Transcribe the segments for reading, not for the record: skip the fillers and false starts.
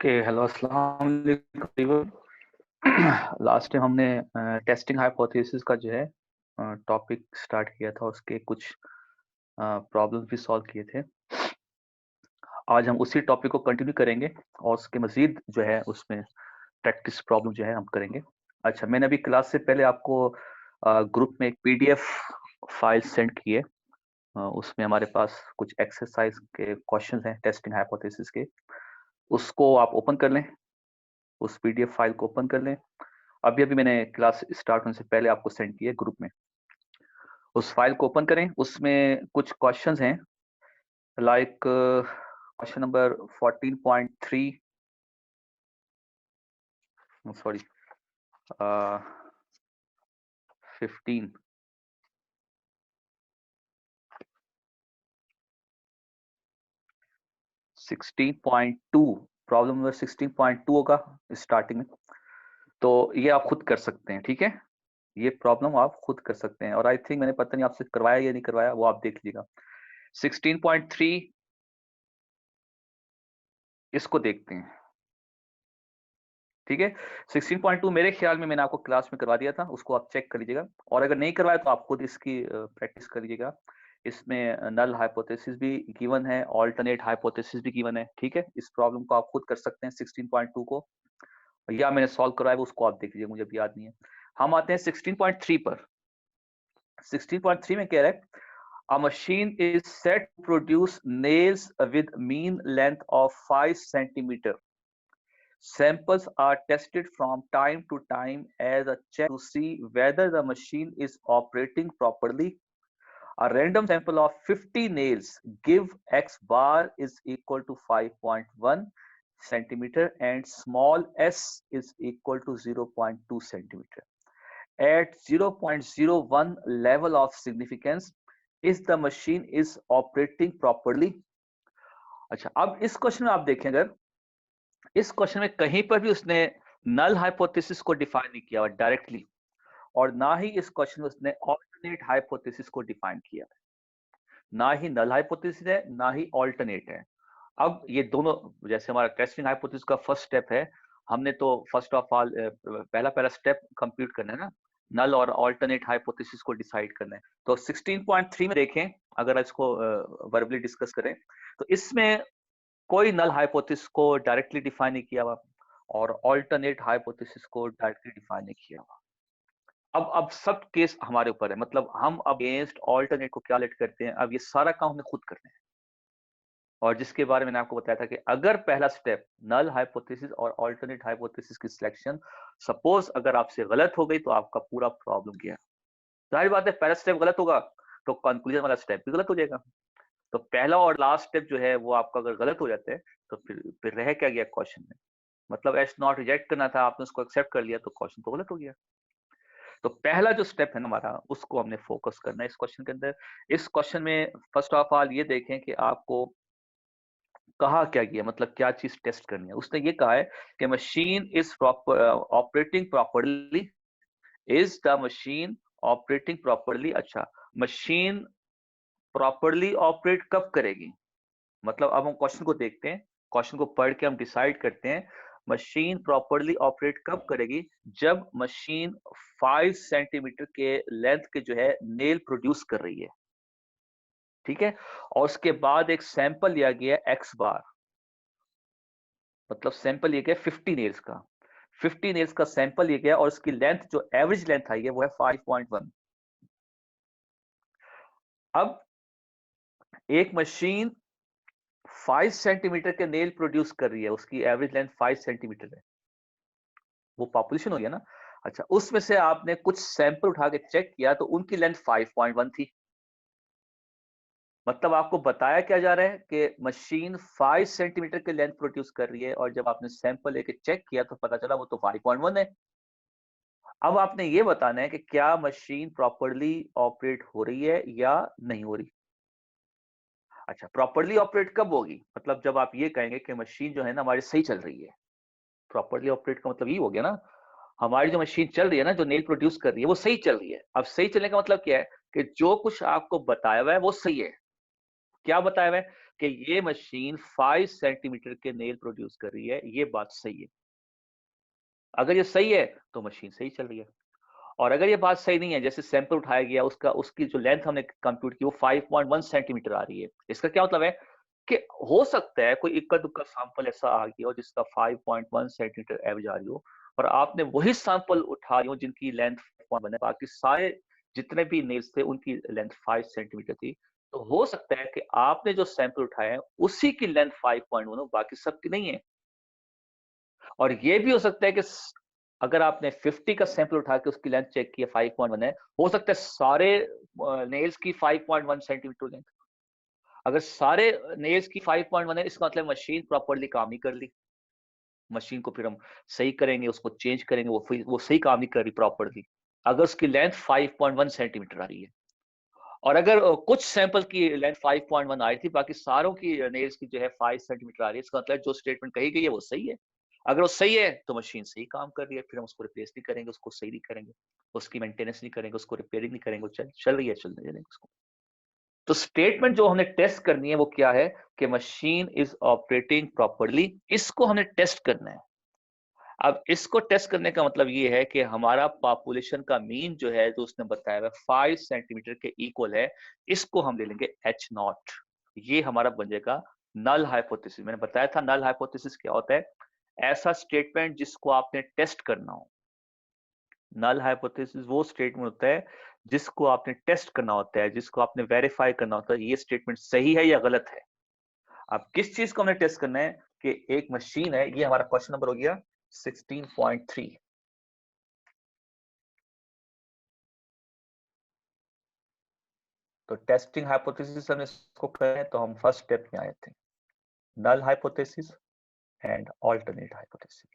Okay, hello, अस्सलाम वालेकुम। Last time हमने टेस्टिंग हाइपोथेसिस का जो है टॉपिक स्टार्ट किया था, उसके कुछ प्रॉब्लम्स भी सॉल्व किए थे। आज हम उसी टॉपिक को कंटिन्यू करेंगे और उसके मजीद जो है उसमें प्रैक्टिस प्रॉब्लम जो है हम करेंगे। अच्छा, मैंने अभी क्लास से पहले आपको ग्रुप में एक पीडीएफ फाइल सेंड की है। उसमें हमारे पास कुछ एक्सरसाइज के क्वेश्चंस हैं टेस्टिंग हाइपोथेसिस के। उसको आप ओपन कर लें, उस पीडीएफ फाइल को ओपन कर लें। अभी अभी मैंने क्लास स्टार्ट होने से पहले आपको सेंड किया ग्रुप में। उस फाइल को ओपन करें, उसमें कुछ क्वेश्चंस हैं like question number 14.3, sorry 15, 16.2, problem number 16.2 होगा स्टार्टिंग में। तो ये आप खुद कर सकते हैं, ठीक है। ये प्रॉब्लम आप खुद कर सकते हैं और आई थिंक मैंने पता नहीं आपसे करवाया या नहीं करवाया, वो आप देख लीजिएगा। 16.3 इसको देखते हैं, ठीक है। 16.2 मेरे ख्याल में मैंने आपको क्लास में करवा दिया था, उसको आप चेक कर लीजिएगा। और अगर नहीं करवाया तो आप खुद इसकी प्रैक्टिस कर लीजिएगा। इसमें नल हाइपोथेसिस भी गिवन है, ऑल्टरनेट हाइपोथेसिस भी गिवन है, ठीक है। इस प्रॉब्लम को आप खुद कर सकते हैं 16.2 को, या मैंने सॉल्व करवाया उसको आप देख लीजिए, मुझे भी याद नहीं है। हम आते हैं 16.3 पर। 16.3 में कह रहा है a machine is set to produce nails with mean length of 5 centimeter. Samples are tested from time to time as a check to see whether the machine is operating properly. A random sample of 50 nails give x bar is equal to 5.1 centimeter and small s is equal to 0.2 centimeter. At 0.01 level of significance, is the machine is operating properly. अच्छा, अब इस question में आप देखें, अगर इस question में कहीं पर भी उसने नल हाइपोथेसिस को डिफाइन नहीं किया डायरेक्टली, और ना ही इस क्वेश्चन में उसने ऑल्टरनेट हाइपोथेसिस को डिफाइन किया है। ना ही नल हाइपोथेसिस है, ना ही ऑल्टरनेट है। अब ये दोनों, जैसे हमारा टेस्टिंग हाइपोथेसिस का फर्स्ट स्टेप है, हमने तो फर्स्ट ऑफ ऑल पहला स्टेप कंप्लीट करना है ना, नल और ऑल्टरनेट हाइपोथेसिस को डिसाइड करना है। तो 16.3 में देखें, अगर इसको वर्बली डिस्कस करें, तो इसमें कोई नल हाइपोथेसिस को डायरेक्टली डिफाइन नहीं किया हुआ और ऑल्टरनेट हाइपोथेसिस को डायरेक्टली डिफाइन नहीं किया हुआ। अब सब केस हमारे ऊपर है, मतलब हम अगेंस्ट ऑल्टरनेट को क्या लेट करते हैं, अब ये सारा काम हमें खुद करना है। और जिसके बारे में मैंने आपको बताया था कि अगर पहला स्टेप नल हाइपोथेसिस और ऑल्टरनेट हाइपोथेसिस की सिलेक्शन सपोज अगर आपसे गलत हो गई तो आपका पूरा प्रॉब्लम गया। जाहिर बात है, पहला स्टेप गलत होगा तो कंक्लूजन वाला स्टेप भी गलत हो जाएगा। तो पहला और लास्ट स्टेप जो है वो आपका अगर गलत हो जाता है तो फिर रह क्या गया क्वेश्चन में, मतलब एस नॉट रिजेक्ट करना था, आपने उसको एक्सेप्ट कर लिया तो क्वेश्चन तो गलत हो गया। तो पहला जो स्टेप है ना हमारा, उसको हमने फोकस करना है इस क्वेश्चन के अंदर। इस क्वेश्चन में फर्स्ट ऑफ ऑल ये देखें कि आपको कहा क्या गया, मतलब क्या चीज टेस्ट करनी है। उसने ये कहा है कि machine is operating properly, is the machine operating properly. अच्छा, मशीन प्रॉपरली ऑपरेट कब करेगी, मतलब अब हम क्वेश्चन को देखते हैं, क्वेश्चन को पढ़ के हम डिसाइड करते हैं मशीन प्रॉपरली ऑपरेट कब करेगी, जब मशीन 5 सेंटीमीटर के लेंथ के जो है नेल प्रोड्यूस कर रही है, ठीक है। और उसके बाद एक सैंपल लिया गया एक्स बार, मतलब सैंपल लिया गया 50 नेल्स का, 50 नेल्स का सैंपल लिया गया और उसकी लेंथ जो एवरेज लेंथ आई है वो है 5.1। अब एक मशीन 5 सेंटीमीटर के नेल प्रोड्यूस कर रही है, उसकी एवरेज लेंथ 5 सेंटीमीटर है, वो पॉपुलेशन हो गया ना। अच्छा, उसमें से आपने कुछ सैंपल उठा के चेक किया तो उनकी लेंथ 5.1 थी, मतलब आपको बताया क्या जा रहा है कि मशीन 5 सेंटीमीटर के लेंथ प्रोड्यूस कर रही है और जब आपने सैंपल लेके चेक किया तो पता चला वो तो 5.1 है। अब आपने ये बताना है कि क्या मशीन प्रॉपरली ऑपरेट हो रही है या नहीं हो रही। अच्छा, प्रॉपरली ऑपरेट कब होगी, मतलब जब आप ये कहेंगे कि मशीन जो है ना हमारी सही चल रही है। प्रॉपरली ऑपरेट का मतलब ये हो गया ना, हमारी जो मशीन चल रही है ना, जो नेल प्रोड्यूस कर रही है वो सही चल रही है। अब सही चलने का मतलब क्या है कि जो कुछ आपको बताया हुआ है वो सही है। क्या बताया हुआ है कि ये मशीन 5 सेंटीमीटर के नेल प्रोड्यूस कर रही है, ये बात सही है। अगर ये सही है तो मशीन सही चल रही है, और अगर ये बात सही नहीं है, जैसे सैंपल उठाया गया उसका, उसकी जो लेंथ हमने कंप्यूट की वो 5.1 सेंटीमीटर आ रही है, इसका क्या मतलब है कि हो सकता है कोई इक्का दुक्का सैंपल ऐसा आ गया हो जिसका 5.1 सेंटीमीटर एवरेज आ रही हो, और आपने वही सैंपल उठा रही हो जिनकी लेंथ 5.1 है, बाकी सारे जितने भी नेल्स थे उनकी लेंथ 5 सेंटीमीटर थी। तो हो सकता है कि आपने जो सैंपल उठाया है उसी की लेंथ 5.1 हो, बाकी सबकी नहीं है। और ये भी हो सकता है कि अगर आपने 50 का सैंपल उठा के उसकी लेंथ चेक किया 5.1 है, हो सकता है सारे नेल्स की 5.1 सेंटीमीटर लेंथ। अगर सारे नेल्स की 5.1 है, इसका मतलब मशीन प्रॉपर्ली काम नहीं कर ली। मशीन को फिर हम सही करेंगे, उसको चेंज करेंगे, वो सही काम नहीं कर रही प्रॉपर्ली। अगर उसकी लेंथ 5.1 सेंटीमीटर आ रही है, और अगर कुछ सैंपल की लेंथ 5.1 आई थी, बाकी सारों की नेल्स की जो है 5 सेंटीमीटर आ रही है, इसका मतलब जो स्टेटमेंट कही गई है वो सही है। अगर वो सही है तो मशीन सही काम कर रही है, फिर हम उसको रिप्लेस नहीं करेंगे, उसको सही नहीं करेंगे, उसकी मेंटेनेंस नहीं करेंगे, उसको रिपेयरिंग नहीं करेंगे, चल रही है, चलने देंगे उसको। तो स्टेटमेंट जो हमने टेस्ट करनी है वो क्या है कि मशीन इज ऑपरेटिंग प्रॉपर्ली, इसको हमने टेस्ट करना है। अब इसको टेस्ट करने का मतलब ये है कि हमारा पॉपुलेशन का मीन जो है, जो उसने बताया है 5 सेंटीमीटर के इक्वल है, इसको हम ले लेंगे एच नॉट। ये हमारा बन जाएगा नल हाइपोथेसिस। मैंने बताया था नल हाइपोथेसिस क्या होता है, ऐसा स्टेटमेंट जिसको आपने टेस्ट करना हो। नल हाइपोथेसिस वो स्टेटमेंट होता है जिसको आपने टेस्ट करना होता है, जिसको आपने वेरीफाई करना होता है, ये स्टेटमेंट सही है या गलत है। अब किस चीज को हमने टेस्ट करना है कि एक मशीन है, ये हमारा क्वेश्चन नंबर हो गया 16.3। तो टेस्टिंग हाइपोथेसिस हमने इसको करें तो हम फर्स्ट स्टेप में आए थे, null hypothesis and alternate hypothesis.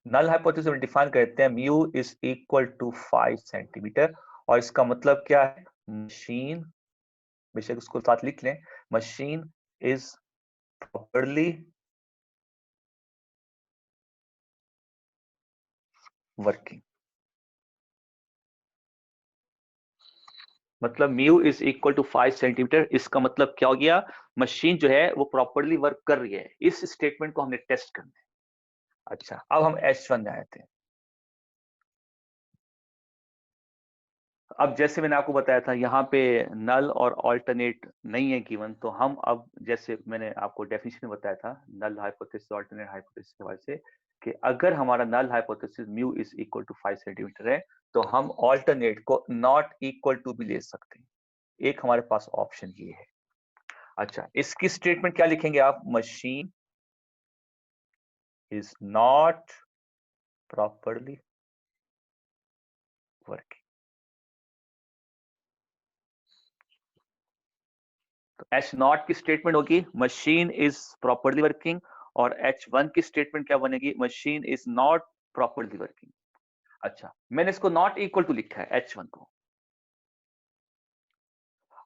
Null hypothesis में डिफाइन करते हैं mu is equal to 5 centimetre, और इसका मतलब क्या है, मशीन, बेशक उसको साथ लिख लें, मशीन इज प्रॉपर्ली वर्किंग। मतलब mu is equal to 5 centimetre, इसका मतलब क्या हो गया, मशीन जो है वो प्रॉपर्ली वर्क कर रही है। इस स्टेटमेंट को हमने टेस्ट करना है। अच्छा, अब हम H1 में आए थे। अब जैसे मैंने आपको बताया था यहाँ पे नल और ऑल्टरनेट नहीं है गिवन, तो हम अब जैसे मैंने आपको डेफिनेशन में बताया था नल हाइपोथेसिस ऑल्टरनेट हाइपोथेसिस के हवाले से, कि अगर हमारा null hypothesis mu is equal to 5 centimetre है, तो हम ऑल्टरनेट को नॉट इक्वल टू भी ले सकते हैं। एक हमारे पास ऑप्शन ये है। अच्छा, इसकी स्टेटमेंट क्या लिखेंगे आप, machine is not properly working. तो एच नॉट की स्टेटमेंट होगी मशीन इज प्रॉपरली वर्किंग, और H1 की स्टेटमेंट क्या बनेगी, machine is not properly working. अच्छा, मैंने इसको नॉट इक्वल टू लिखा है H1 को।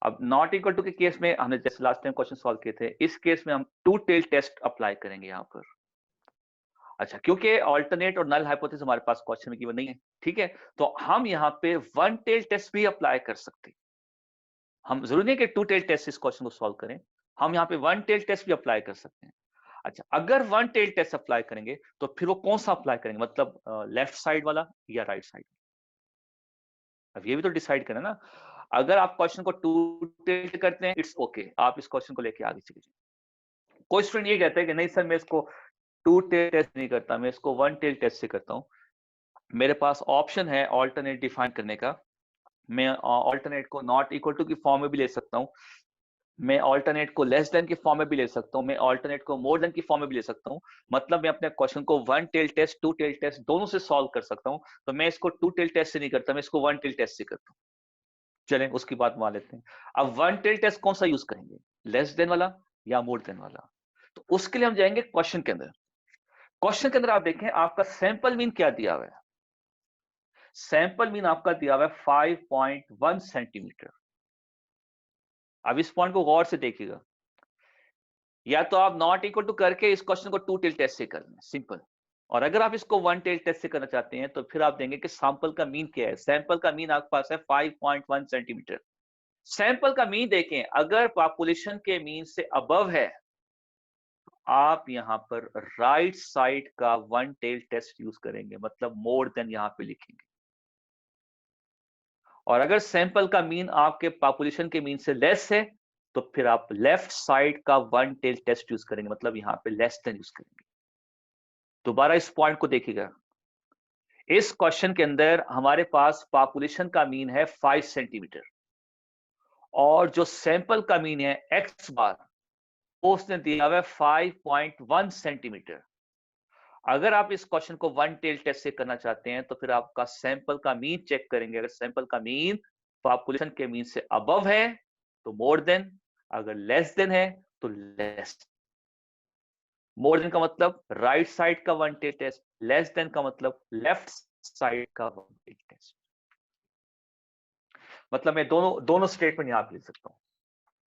अब नॉट इक्वल टू के केस में हमने जैसे लास्ट टाइम क्वेश्चन सॉल्व किए थे, इस केस में हम टू टेल टेस्ट अप्लाई करेंगे यहाँ पर। अच्छा, क्योंकि ऑल्टरनेट और नल हाइपोथेसिस हमारे पास क्वेश्चन में गिवन नहीं है, ठीक है, तो हम यहाँ पे वन टेल टेस्ट भी अप्लाई कर सकते हैं। हम जरूरी नहीं कि टू टेल टेस्ट इस क्वेश्चन को सॉल्व करें, हम यहाँ पे वन टेल टेस्ट भी अप्लाई कर सकते हैं। अच्छा, अगर वन टेल टेस्ट अप्लाई करेंगे तो फिर वो कौन सा अप्लाई करेंगे, मतलब लेफ्ट साइड वाला या राइट साइड। अब ये भी तो डिसाइड करना ना। अगर आप क्वेश्चन को टू टेल करते हैं, इट्स ओके, आप इस क्वेश्चन को लेके आगे चलिए। कोई स्टूडेंट ये कहता है कि नहीं सर, मैं इसको टू टेल टेस्ट नहीं करता, मैं इसको वन टेल टेस्ट से करता हूँ। मेरे पास ऑप्शन है ऑल्टरनेट डिफाइन करने का। मैं ऑल्टरनेट को नॉट इक्वल टू की फॉर्म में भी ले सकता हूँ, मैं ऑल्टरनेट को लेस देन की फॉर्म में भी ले सकता हूँ, मैं ऑल्टरनेट को मोर देन की फॉर्म में भी ले सकता हूँ। मतलब मैं अपने क्वेश्चन को one tail test, two tail test दोनों से सॉल्व कर सकता हूँ। तो मैं इसको टू टेल टेस्ट से नहीं करता, मैं इसको वन टेल टेस्ट से करता हूँ। चलें उसकी बात मान लेते हैं। अब वन टेल टेस्ट कौन सा यूज करेंगे, लेस देन वाला या मोर देन वाला। तो उसके लिए हम जाएंगे क्वेश्चन के अंदर। क्वेश्चन के अंदर आप देखें आपका सैंपल मीन क्या दिया हुआ है। सैंपल मीन आपका दिया हुआ है 5.1 सेंटीमीटर। अब इस पॉइंट को गौर से देखिएगा, या तो आप नॉट इक्वल टू करके इस क्वेश्चन को टू टेल टेस्ट से कर लें, सिंपल। और अगर आप इसको वन टेल टेस्ट से करना चाहते हैं तो फिर आप देंगे कि सैंपल का मीन क्या है। सैंपल का मीन आपके पास है 5.1 सेंटीमीटर। सैंपल का मीन देखें, अगर पॉपुलेशन के मीन से अबव है, आप यहां पर राइट साइड का वन टेल टेस्ट यूज करेंगे, मतलब मोर देन यहां पे लिखेंगे। और अगर सैंपल का मीन आपके पॉपुलेशन के मीन से लेस है, तो फिर आप लेफ्ट साइड का वन टेल टेस्ट यूज करेंगे, मतलब यहां पे लेस देन यूज करेंगे। दोबारा इस पॉइंट को देखिएगा, इस क्वेश्चन के अंदर हमारे पास पॉपुलेशन का मीन है 5 सेंटीमीटर, और जो सैंपल का मीन है एक्स बार, उसने दिया हुआ है 5.1 सेंटीमीटर। अगर आप इस क्वेश्चन को वन टेल टेस्ट से करना चाहते हैं, तो फिर आपका सैंपल का मीन चेक करेंगे। अगर सैंपल का मीन पॉपुलेशन के मीन से अबव है तो मोर देन, अगर लेस देन है तो लेस। मोर देन का मतलब राइट साइड का one tail test, less than का मतलब लेफ्ट साइड का वन टेल टेस्ट। मतलब मैं दोनों दोनों स्टेटमेंट यहां पे लिख सकता हूं,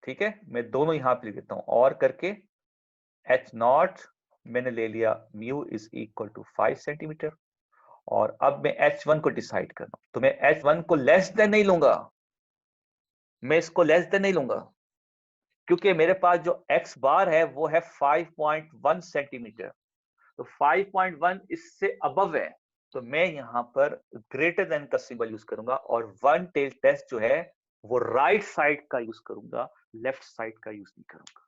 ठीक है, मैं दोनों यहां पे लिख देता हूं। और करके एच नॉट मैंने ले लिया, mu is equal to 5 centimetre. और अब मैं H1 को डिसाइड कर रहा हूं, तो मैं H1 को लेस देन नहीं लूंगा, मैं इसको लेस देन नहीं लूंगा, क्योंकि मेरे पास जो x बार है वो है 5.1 सेंटीमीटर। तो 5.1 इससे अबव है, तो मैं यहां पर ग्रेटर देन का सिंबल यूज करूंगा, और वन टेल टेस्ट जो है वो राइट साइड का यूज करूंगा, लेफ्ट साइड का यूज नहीं करूंगा।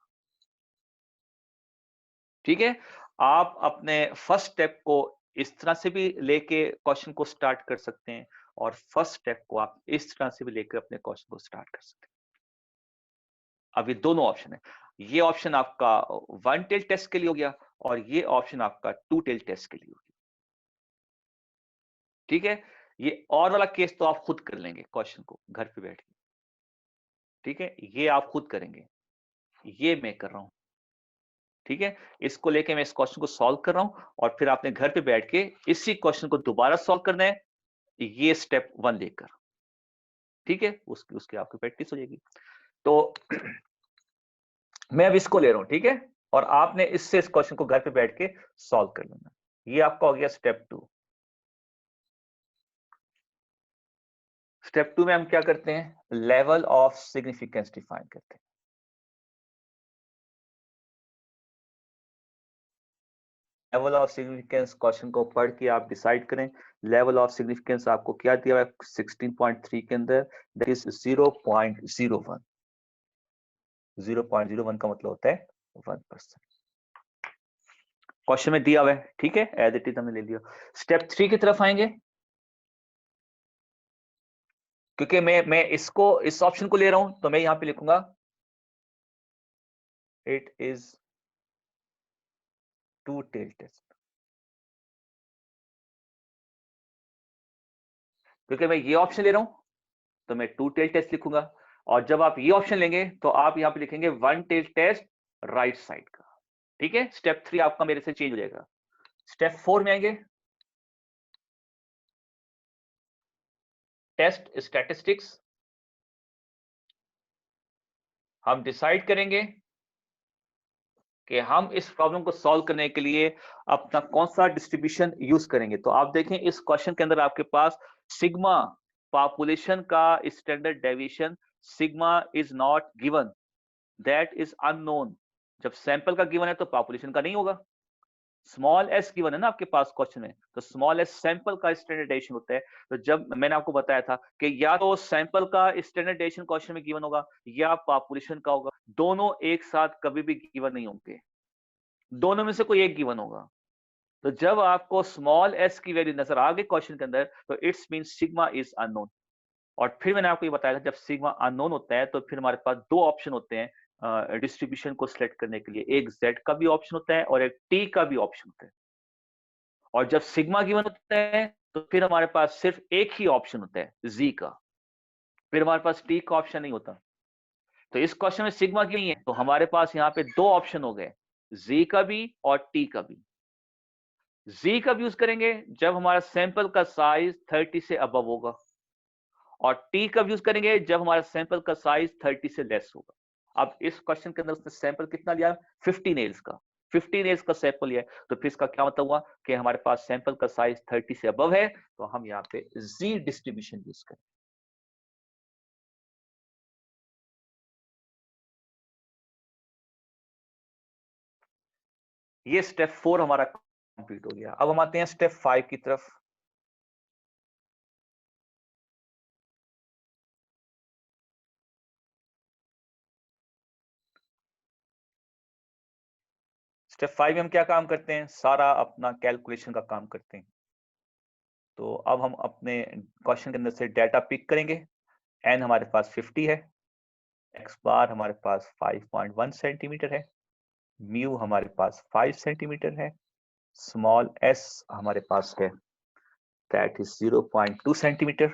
ठीक है, आप अपने फर्स्ट स्टेप को इस तरह से भी लेके क्वेश्चन को स्टार्ट कर सकते हैं, और फर्स्ट स्टेप को आप इस तरह से भी लेकर अपने क्वेश्चन को स्टार्ट कर सकते हैं। अब ये दोनों ऑप्शन है, ये ऑप्शन आपका वन टेल टेस्ट के लिए हो गया, और ये ऑप्शन आपका टू टेल टेस्ट के लिए हो गया। ठीक है, ये और वाला केस तो आप खुद कर लेंगे क्वेश्चन को घर पे बैठ के। ठीक है, ये आप खुद करेंगे, ये मैं कर रहा हूं। ठीक है, इसको लेके मैं इस क्वेश्चन को सॉल्व कर रहा हूं, और फिर आपने घर पे बैठ के इसी क्वेश्चन को दोबारा सॉल्व करना है, ये स्टेप 1 लेकर। ठीक है, उसकी उसकी आपकी प्रैक्टिस हो जाएगी। तो मैं अब इसको ले रहा हूं, ठीक है, और आपने इससे इस क्वेश्चन को घर पे बैठ के सॉल्व कर लेना। ये आपका हो गया स्टेप 2। स्टेप 2 में हम क्या करते हैं, लेवल ऑफ सिग्निफिकेंस डिफाइन करते हैं। लेवल ऑफ सिग्निफिकेंस क्वेश्चन को पढ़ के आप डिसाइड करें। लेवल ऑफ सिग्निफिकेंस आपको क्या दिया हुआ है 16.3 के अंदर, दैट इज 0.01। 0.01 का मतलब होता है 1%। क्वेश्चन में दिया हुआ है, ठीक है, एज इट इज हमने ले लिया। स्टेप 3 की तरफ आएंगे, क्योंकि मैं इसको इस ऑप्शन को ले रहा हूं, तो मैं यहां पे लिखूंगा it is two tail test, क्योंकि मैं ये ऑप्शन ले रहा हूं तो मैं टू टेल टेस्ट लिखूंगा। और जब आप ये ऑप्शन लेंगे तो आप यहां पे लिखेंगे one tail test right side का। ठीक है, स्टेप 3 आपका मेरे से चेंज हो जाएगा। स्टेप 4 में आएंगे, टेस्ट स्टैटिस्टिक्स। हम डिसाइड करेंगे कि हम इस प्रॉब्लम को सॉल्व करने के लिए अपना कौन सा डिस्ट्रीब्यूशन यूज करेंगे। तो आप देखें इस क्वेश्चन के अंदर आपके पास सिग्मा, पॉपुलेशन का standard deviation, sigma is not given, that is unknown. जब सैंपल का गिवन है तो पॉपुलेशन का नहीं होगा। स्मॉल एस गिवन है ना आपके पास क्वेश्चन में, तो स्मॉल एस सैंपल का स्टैंडर्ड डेविएशन होता है। तो जब मैंने आपको बताया था कि या तो सैंपल का स्टैंडर्ड डेविएशन क्वेश्चन में गिवन होगा, या पॉपुलेशन का होगा, दोनों एक साथ कभी भी गिवन नहीं होंगे, दोनों में से कोई एक गिवन होगा। तो जब आपको स्मॉल एस की वैल्यू नजर आ गई क्वेश्चन के अंदर, तो it's mean sigma is unknown. और फिर मैंने आपको ये बताया था, जब सिग्मा अननोन होता है तो फिर हमारे पास दो ऑप्शन होते हैं डिस्ट्रीब्यूशन को सिलेक्ट करने के लिए, एक जेड का भी ऑप्शन होता है और एक टी का भी ऑप्शन होता है। और जब सिग्मा गिवन होता है तो फिर हमारे पास सिर्फ एक ही ऑप्शन होता है, जी का, फिर हमारे पास टी का ऑप्शन नहीं होता। तो इस क्वेश्चन में सिग्मा की नहीं है, तो हमारे पास यहाँ पे दो ऑप्शन हो गए, जी का भी और टी का भी। जी कब यूज करेंगे, जब हमारा सैंपल का साइज 30 से अबव होगा, और टी कब यूज करेंगे, जब हमारा सैंपल का साइज 30 से लेस होगा। अब इस क्वेश्चन के अंदर उसने सैंपल कितना लिया, 15 एल्स का, 15 एल्स का सैंपल लिया है। तो फिर इसका क्या मतलब हुआ कि हमारे पास सैंपल का साइज 30 से अबव है, तो हम यहाँ पे जी डिस्ट्रीब्यूशन यूज करें। ये स्टेप 4 हमारा कंप्लीट हो गया। अब हम आते हैं स्टेप 5 की तरफ। स्टेप 5 में हम क्या काम करते हैं, सारा अपना कैलकुलेशन का काम करते हैं। तो अब हम अपने क्वेश्चन के अंदर से डाटा पिक करेंगे। एन हमारे पास 50 है, एक्स बार हमारे पास 5.1 सेंटीमीटर है, म्यू हमारे पास 5 सेंटीमीटर है, स्मॉल एस हमारे पास है दैट इज 0.2 सेंटीमीटर।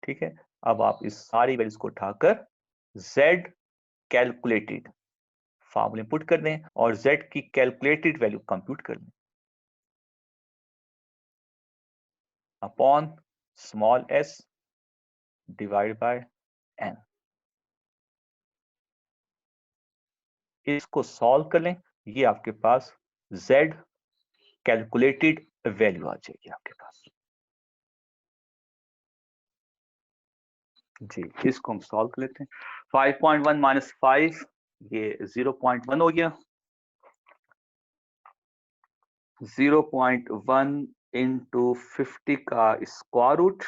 ठीक है, अब आप इस सारी वैल्यूज को उठाकर z कैलकुलेटेड फॉर्मूले पुट कर दें और z की कैलकुलेटेड वैल्यू कंप्यूट कर दें upon small s divide by n। इसको सॉल्व कर लें, ये आपके पास z कैलकुलेटेड वैल्यू आ जाएगी आपके पास। जी, इसको हम सॉल्व कर लेते हैं। 5.1 माइनस 5 ये 0.1 हो गया। 0.1 इंटू 50 का स्क्वायर रूट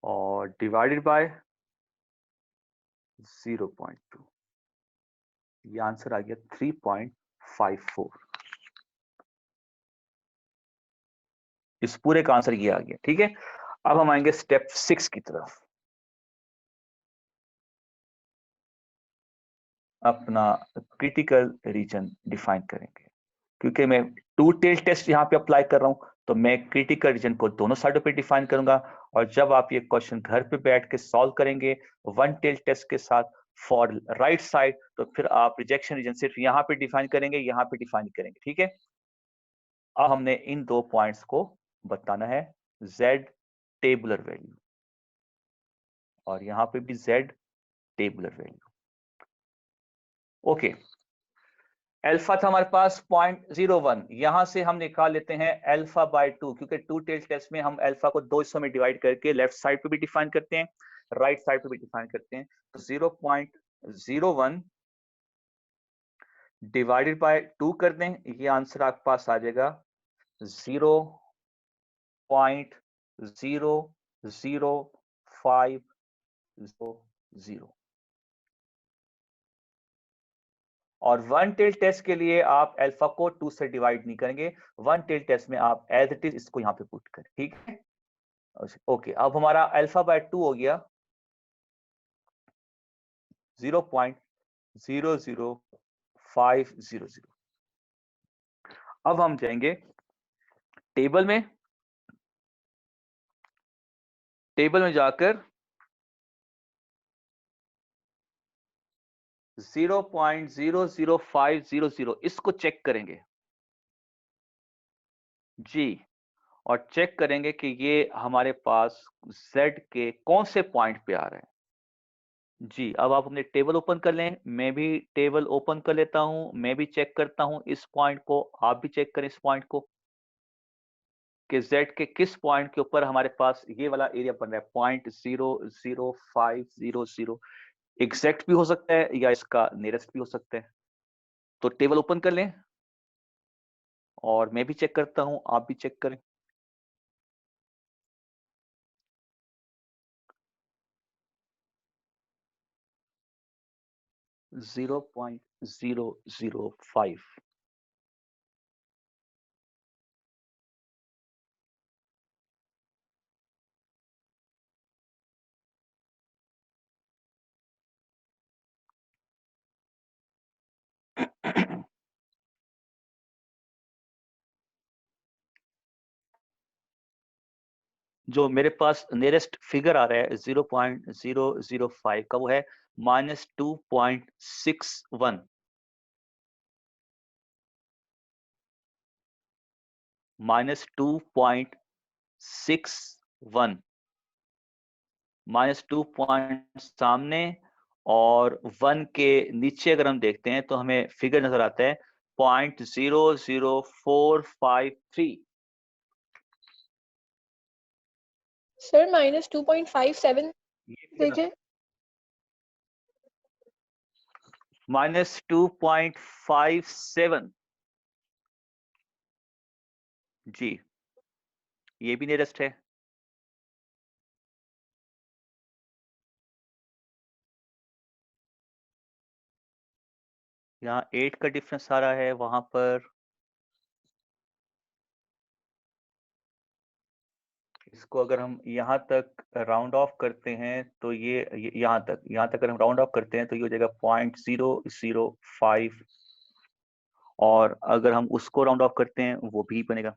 और डिवाइडेड बाय 0.2, ये आंसर आ गया 3.54। इस पूरे का आंसर ये आ गया। ठीक है, अब हम आएंगे स्टेप 6 की तरफ। अपना क्रिटिकल रीजन डिफाइन करेंगे। क्योंकि मैं टू टेल टेस्ट यहाँ पे अप्लाई कर रहा हूं, तो मैं क्रिटिकल रीजन को दोनों साइडों पे डिफाइन करूंगा। और जब आप ये क्वेश्चन घर पे बैठ के सॉल्व करेंगे वन टेल टेस्ट के साथ फॉर राइट साइड, तो फिर आप रिजेक्शन रीजन सिर्फ यहाँ पे डिफाइन करेंगे, यहाँ पे डिफाइन करेंगे। ठीक है, अब हमने इन दो पॉइंट्स को बताना है z टेबुलर वैल्यू और यहाँ पे भी z tabular value. Okay, alpha था हमारे पास 0.01, यहां से हम निकाल लेते हैं अल्फा बाय 2, क्योंकि टू टेल टेस्ट में हम अल्फा को दो हिस्सों में डिवाइड करके लेफ्ट साइड पे भी डिफाइन करते हैं, राइट साइड पे भी डिफाइन करते हैं। तो 0.01 डिवाइडेड बाय 2 कर दें, ये आंसर आपके पास आ जाएगा 0.00500। और वन टेल टेस्ट के लिए आप अल्फा को 2 से डिवाइड नहीं करेंगे, वन टेल टेस्ट में आप एज इट इज इसको यहां पे पुट करें। ठीक है, ओके, अब हमारा अल्फा बाय 2 हो गया 0.00500। अब हम जाएंगे टेबल में, टेबल में जाकर 0.00500 इसको चेक करेंगे जी, और चेक करेंगे कि ये हमारे पास z के कौन से पॉइंट पे आ रहे हैं। जी, अब आप अपने टेबल ओपन कर लें, मैं भी टेबल ओपन कर लेता हूं, मैं भी चेक करता हूं इस पॉइंट को, आप भी चेक करें इस पॉइंट को कि z के किस पॉइंट के ऊपर हमारे पास ये वाला एरिया बन रहा है 0.00500। एग्जैक्ट भी हो सकता है या इसका नियरेस्ट भी हो सकता है। तो टेबल ओपन कर लें और मैं भी चेक करता हूं, आप भी चेक करें। Zero point 005। जो मेरे पास नियरेस्ट फिगर आ रहा है 0.005 का, वो है -2.61। -2.61, -2 पॉइंट सामने और 1 के नीचे अगर हम देखते हैं तो हमें फिगर नजर आता है 0.00453। सर -2.57। देखिए -2.57 जी, ये भी नियरेस्ट है। यहाँ 8 का डिफरेंस आ रहा है, वहां पर इसको अगर हम यहाँ तक राउंड ऑफ करते हैं तो ये यहाँ तक अगर हम राउंड ऑफ करते हैं तो ये हो जाएगा 0.005, और अगर हम उसको राउंड ऑफ करते हैं वो भी बनेगा।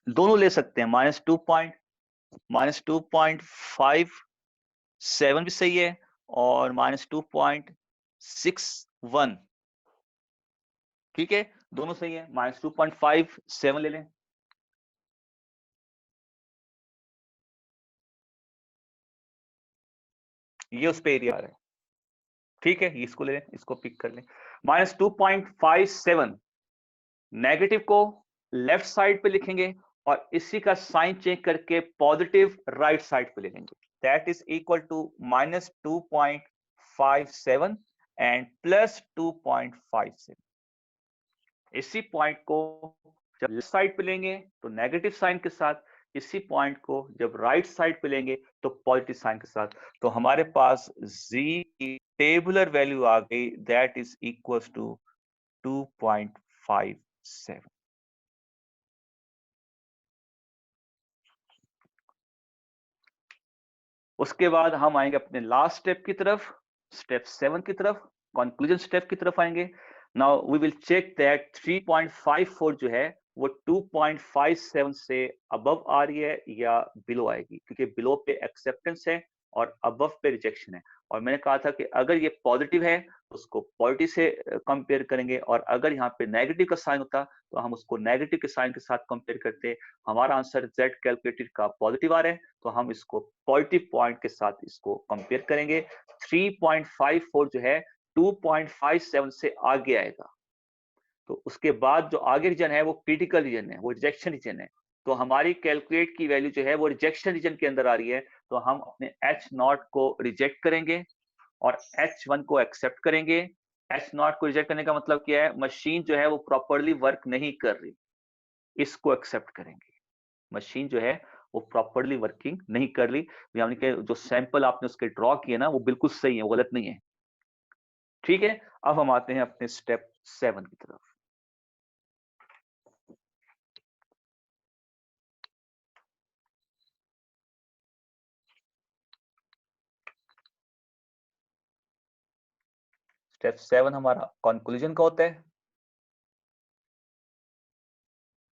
दोनों ले सकते हैं, -2.57 भी सही है और -2.61, ठीक है, दोनों सही है। -2.57 ले लें, ये उस पे एरिया आ रहा है, ठीक है, इसको ले लें, इसको पिक कर लें। -2.57 नेगेटिव को लेफ्ट साइड पे लिखेंगे और इसी का साइन चेंज करके पॉजिटिव राइट साइड पे ले लेंगे। That is equal to -2.57 and +2.57। इसी पॉइंट को जब लेफ्ट साइड पे लेंगे तो नेगेटिव साइन के साथ, इसी पॉइंट को जब राइट साइड पे लेंगे तो पॉजिटिव साइन के साथ, तो हमारे पास z की टेबुलर वैल्यू आ गई, दैट इज इक्वल टू 2.57। उसके बाद हम आएंगे अपने लास्ट स्टेप की तरफ, स्टेप 7 की तरफ, कंक्लूजन स्टेप की तरफ आएंगे। Now we will check that 3.54 जो है वो 2.57 से अबव आ रही है या बिलो आएगी, क्योंकि बिलो पे एक्सेप्टेंस है और अबव पे रिजेक्शन है। और मैंने कहा था कि अगर ये पॉजिटिव है तो उसको पॉजिटिव से कंपेयर करेंगे, और अगर यहाँ पे नेगेटिव का साइन होता तो हम उसको नेगेटिव के साइन के साथ कंपेयर करते। हमारा आंसर z कैलकुलेटेड का पॉजिटिव आ रहा है तो हम इसको पॉजिटिव पॉइंट के साथ इसको कंपेयर करेंगे। 3.54 जो है 2.57 से आगे आएगा, तो उसके बाद जो आगे रीजन है वो क्रिटिकल रीजन है, वो रिजेक्शन रीजन है। तो हमारी कैलकुलेट की वैल्यू जो है वो रिजेक्शन रीजन के अंदर आ रही है, तो हम अपने H0 को रिजेक्ट करेंगे और H1 को एक्सेप्ट करेंगे। H0 को रिजेक्ट करने का मतलब क्या है, मशीन जो है वो प्रॉपरली वर्क नहीं कर रही, इसको एक्सेप्ट करेंगे। मशीन जो है वो प्रॉपरली वर्किंग नहीं कर रही, यानी कि जो सैंपल आपने उसके ड्रॉ किए ना वो बिल्कुल सही है, वो गलत नहीं है, ठीक है। अब हम आते हैं अपने स्टेप 7 की तरफ। स्टेप 7 हमारा कंक्लूजन का होता है।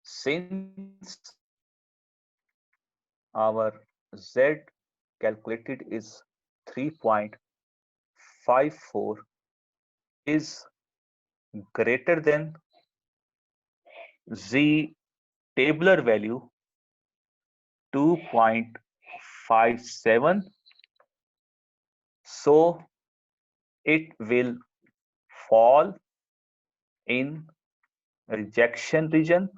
Since our Z calculated is 3.54 is greater than Z tabular value 2.57, so it will fall in rejection region,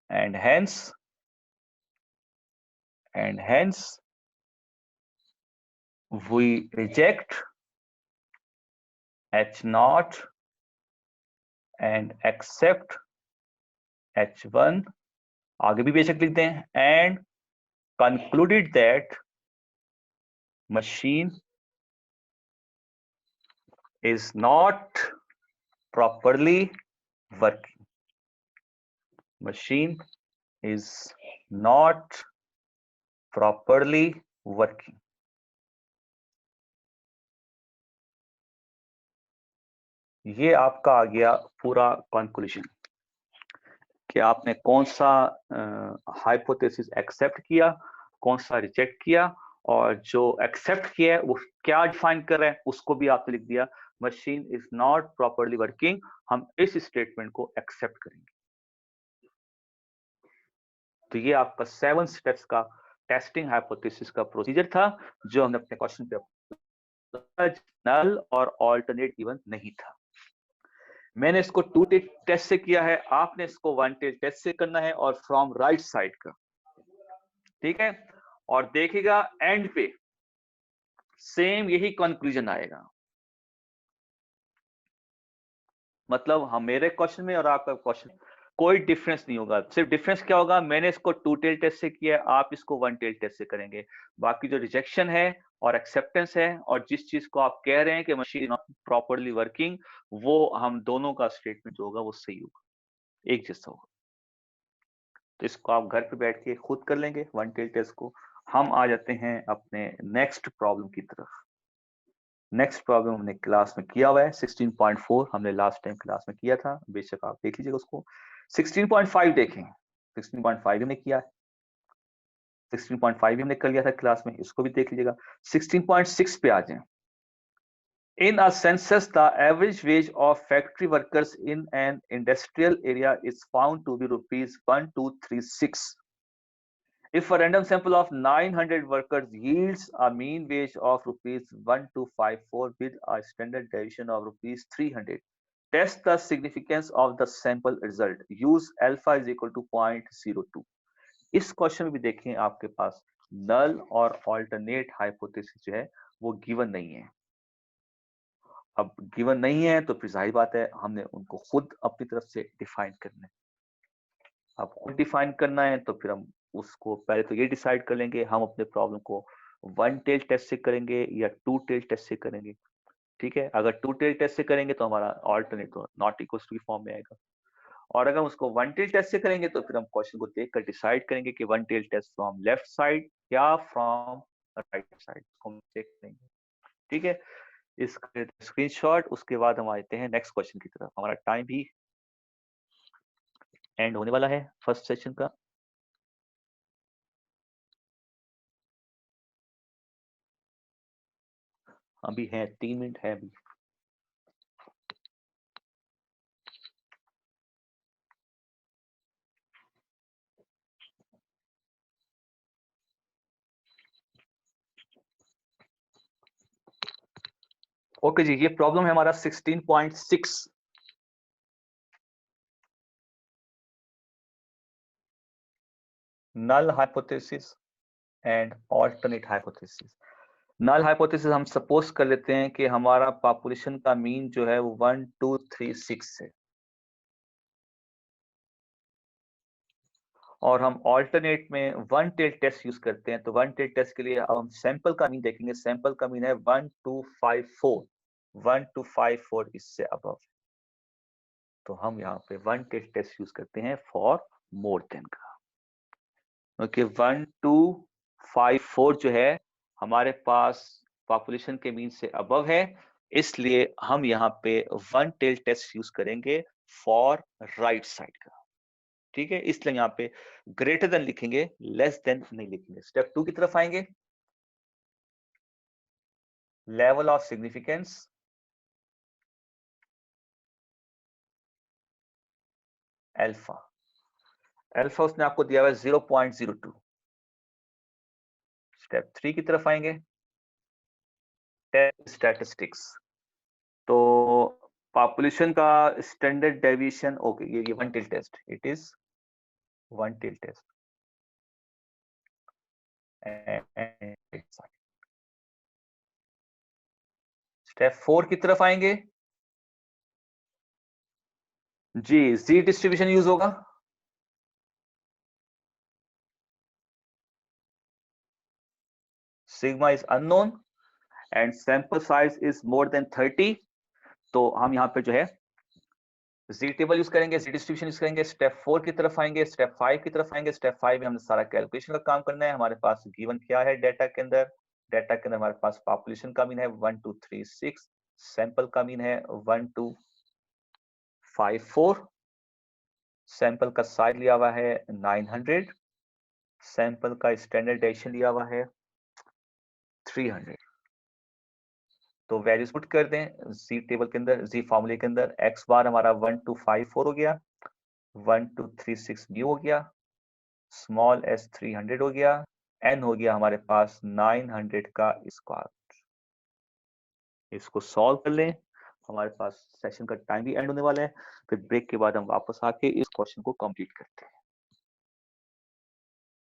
and hence we reject H0 and accept H1, आगे भी बेशक लिखते हैं, and concluded that machine is not properly working. Machine is not properly working. ये आपका आ गया पूरा conclusion कि आपने कौन सा हाइपोथेसिस एक्सेप्ट किया, कौन सा रिजेक्ट किया, और जो एक्सेप्ट किया है वो क्या डिफाइन कर रहा है उसको भी आपने लिख दिया। Machine is not properly working, हम इस स्टेटमेंट को एक्सेप्ट करेंगे। तो ये आपका 7 स्टेप्स का टेस्टिंग हाइपोथेसिस का प्रोसीजर था जो हमने अपने क्वेश्चन पे नल और ऑल्टरनेट गिवन नहीं था। मैंने इसको 2 टेस्ट से किया है, आपने इसको 1 टेस्ट से करना है और फ्रॉम राइट साइड का, ठीक है। और देखिएगा एंड पे सेम यही कंक्लूजन आएगा। मतलब हम मेरे क्वेश्चन में और आपका क्वेश्चन कोई डिफरेंस नहीं होगा। सिर्फ डिफरेंस क्या होगा, मैंने इसको 2 टेल टेस्ट से किया है, आप इसको 1 टेल टेस्ट से करेंगे। बाकी जो रिजेक्शन है और एक्सेप्टेंस है और जिस चीज को आप कह रहे हैं कि मशीन नॉट प्रॉपर्ली वर्किंग, वो हम दोनों का स्टेटमेंट जो होगा वो सही होगा, एक जैसा होगा। तो इसको आप घर पे बैठ के खुद कर लेंगे 1 टेल टेस्ट को। हम आ जाते हैं अपने नेक्स्ट प्रॉब्लम की तरफ। नेक्स्ट प्रॉब्लम हमने क्लास में किया हुआ है 16.4, हमने लास्ट टाइम क्लास में किया था, बेशक आप देख लीजिएगा उसको। 16.5 देखें, 16.5 हमने किया है, 16.5 भी हमने कर लिया था क्लास में, इसको भी देख लीजिएगा। 16.6 पे आ जाएं। In a census, the average wage of factory workers in an industrial area is found to be rupees 1236. If a random sample of 900 workers yields a mean wage of rupees 1254 with a standard deviation of rupees 300, test the significance of the sample result. Use alpha is equal to 0.02. इस question में भी देखें आपके पास नल और alternate hypothesis जो है वो given नहीं है। अब गिवन नहीं है तो फिर जाहिर बात है हमने उनको खुद अपनी तरफ से डिफाइन करना है। अब खुद डिफाइन करना है तो फिर हम उसको पहले तो ये डिसाइड कर लेंगे हम अपने प्रॉब्लम को 1 टेल टेस्ट से करेंगे या 2 टेल टेस्ट से करेंगे। ठीक है, अगर 2 टेल टेस्ट से करेंगे तो हमारा ऑल्टरनेट तो नॉट इक्वल टू की फॉर्म में आएगा, और अगर हम उसको 1 टेल टेस्ट से करेंगे तो फिर हम क्वेश्चन को देखकर डिसाइड करेंगे कि 1 tail test from left side या फ्रॉम राइट साइड, हम चेक करेंगे। ठीक है, इसका स्क्रीनशॉट, उसके बाद हम आते हैं नेक्स्ट क्वेश्चन की तरफ। हमारा टाइम भी एंड होने वाला है फर्स्ट सेशन का। अभी है 3 मिनट है अभी। ओके जी, ये प्रॉब्लम है हमारा 16.6। Null hypothesis and alternate hypothesis. Null hypothesis हम सपोज कर लेते हैं कि हमारा पॉपुलेशन का मीन जो है वो 1236 है, और हम ऑल्टरनेट में 1 टेल टेस्ट यूज करते हैं। तो 1 टेल टेस्ट के लिए अब हम सैंपल का मीन देखेंगे। सैंपल का मीन है 1254, 1254 इससे अबव। तो हम यहाँ पे 1 टेल टेस्ट यूज करते हैं फॉर मोर देन का। ओके, 1254 जो है हमारे पास पॉपुलेशन के मीन से अबव है, इसलिए हम यहाँ पे 1 टेल टेस्ट यूज करेंगे फॉर राइट साइड का। ठीक है, इसलिए यहाँ पे ग्रेटर देन लिखेंगे, लेस देन नहीं लिखेंगे। स्टेप 2 की तरफ आएंगे। Level of significance, alpha. Alpha उसने आपको दिया हुआ है 0.02। स्टेप 3 की तरफ आएंगे, टेस्ट स्टैटिस्टिक्स। तो पॉपुलेशन का स्टैंडर्ड डेविएशन, ओके, ये 1 tail test, it is 1 tail test. Step 4 की तरफ आएंगे जी, जी डिस्ट्रीब्यूशन यूज होगा। Sigma is unknown and sample size is more than 30। तो हम यहाँ पे जो है जी टेबल यूज करेंगे, जी डिस्ट्रीब्यूशन यूज करेंगे। स्टेप 4 की तरफ आएंगे, स्टेप 5 की तरफ आएंगे। स्टेप 5 में हमने सारा कैलकुलेशन का काम करना है। हमारे पास गिवन क्या है डाटा के अंदर? डाटा के अंदर हमारे पास पॉपुलेशन का मीन है 1236, सैंपल का मीन है 1254, सैंपल का साइज लिया हुआ है 900, सैंपल का स्टैंडर्ड डेविएशन लिया हुआ है 300। तो वैल्यूज पुट कर दें जी टेबल के अंदर, जी फॉर्मूले के अंदर। एक्स बार हमारा 1254 हो गया, 1236 न्यू हो गया, स्मॉल एस 300 हो गया, एन हो गया हमारे पास 900 का स्क्वायर। इसको सॉल्व कर लें, हमारे पास सेशन का टाइम भी एंड होने वाला है। फिर ब्रेक के बाद हम वापस आके इस क्वेश्चन को कंप्लीट करते हैं।